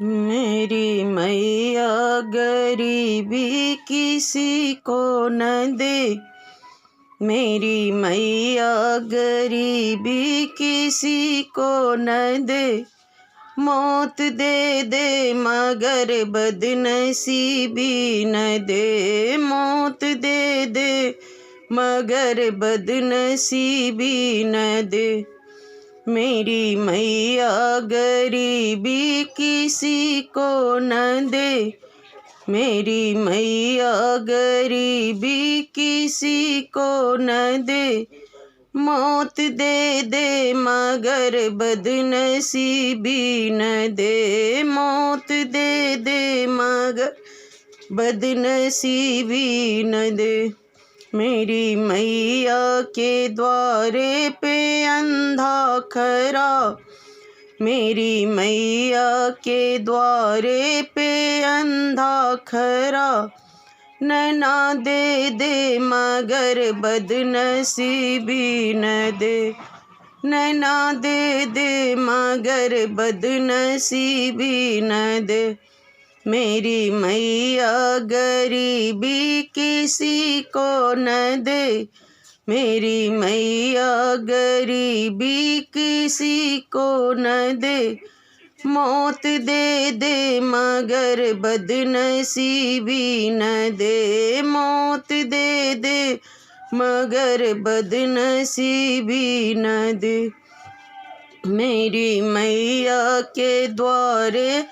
मेरी मैया गरीबी किसी को न दे। मेरी मैया गरीबी किसी को न दे। मौत दे दे मगर बदनसीबी न दे। मौत दे दे मगर बदनसीबी न दे। मेरी मैया गरीबी किसी को न दे। मेरी मैया गरीबी किसी को न दे। मौत दे दे मगर बदनसीबी न दे। मौत दे दे मगर बदनसीबी न दे। मेरी मैया के द्वारे पे अंधा खरा। मेरी मैया के द्वारे पे अंधा खरा। नैना दे दे मगर बदनसीबी न दे। नैना दे दे मगर बदनसीबी न दे। मेरी मैया गरीबी किसी को न दे। मेरी मैया गरीबी किसी को न दे। मौत दे दे मगर बदनसीबी न दे। मौत दे दे मगर बदनसीबी न दे। मेरी मैया के द्वारे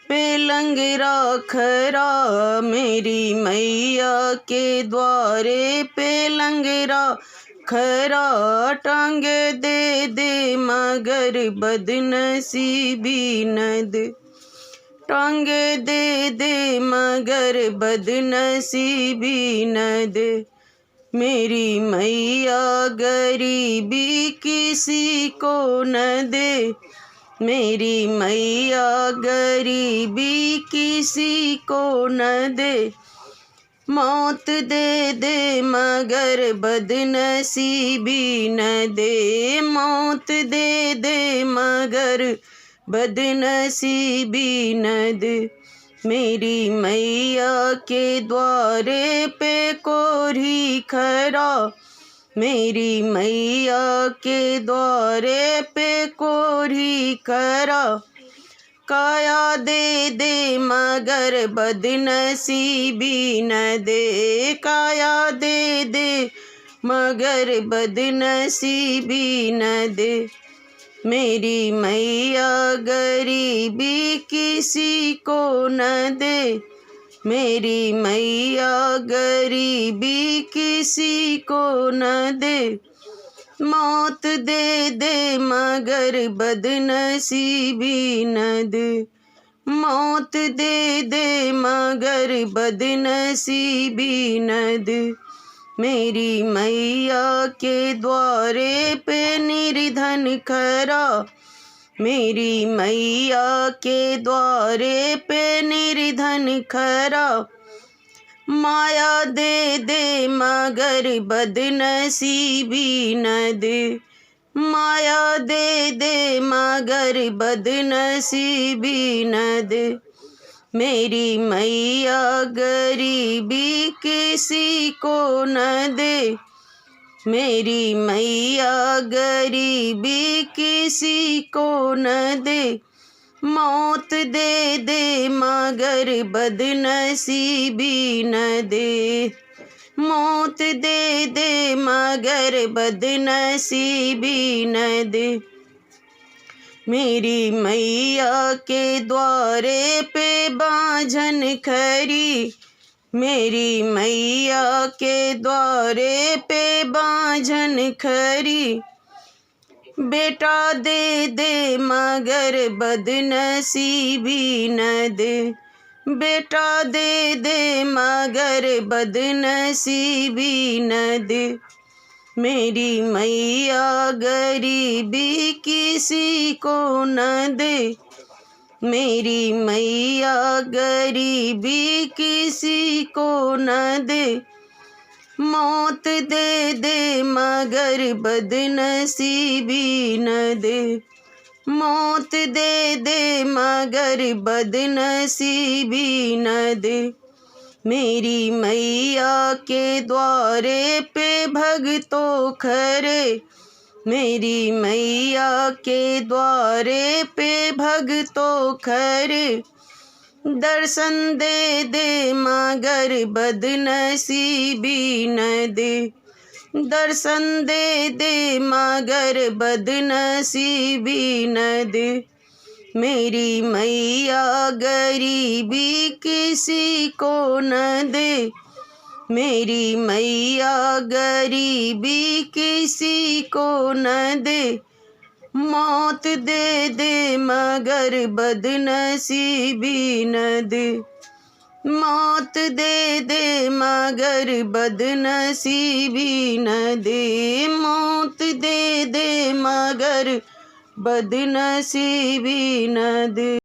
पे लंगरा खरा। मेरी मैया के द्वारे पे लंगरा खरा। टांगे दे दे मगर बदनसीबी न दे। टांगे दे दे मगर बदनसीबी न दे। मेरी मैया गरीबी किसी को न दे। मेरी मैया गरीबी किसी को न दे। मौत दे दे मगर बदनसीबी न दे। मौत दे दे मगर बदनसीबी न दे। मेरी मैया के द्वारे पे कोरी खरा। मेरी मैया के द्वारे पे कोरी खरा। काया दे दे मगर बदनसीबी न दे। काया दे दे मगर बदनसीबी न दे। मेरी मैया गरीबी किसी को न दे। मेरी मैया गरीबी किसी को न दे। मौत दे दे मगर बदनसीबी न दे। मौत दे दे मगर बदनसीबी न दे। मेरी मैया के द्वारे पे निर्धन खरा। मेरी मैया के द्वारे पे निर्धन खरा। माया दे दे मगर बदनसीबी न दे। माया दे दे मगर बदनसीबी न दे। मेरी मैया गरीबी किसी को न दे। मेरी मैया गरीबी किसी को न दे। मौत दे दे मगर बदनसीबी न दे। मौत दे दे मगर बदनसीबी न दे। मेरी मैया के द्वारे पे बांझन खरी। मेरी मैया के द्वारे पे बांझन खरी। बेटा दे दे मगर बदनसीबी न दे। बेटा दे दे मगर बदनसीबी न दे। मेरी मैया गरीबी किसी को न दे। मेरी मैया गरीबी किसी को न दे। मौत दे दे मगर बदनसीबी न दे। मौत दे दे मगर बदनसीबी न दे। मेरी मैया के द्वारे पे भगतों खरे, मेरी मैया के द्वारे पे भगतों खरे। दर्शन दे दे मगर बदनसीबी न दे। दर्शन दे दे मगर बदनसीबी न दे। मेरी मैया गरीबी किसी को न दे। मेरी मैया गरीबी किसी को न दे। मौत दे दे मगर बदनसीबी न दे। मौत दे दे मगर बदनसीबी न दे। मौत दे दे मगर बदनसीबी न दे।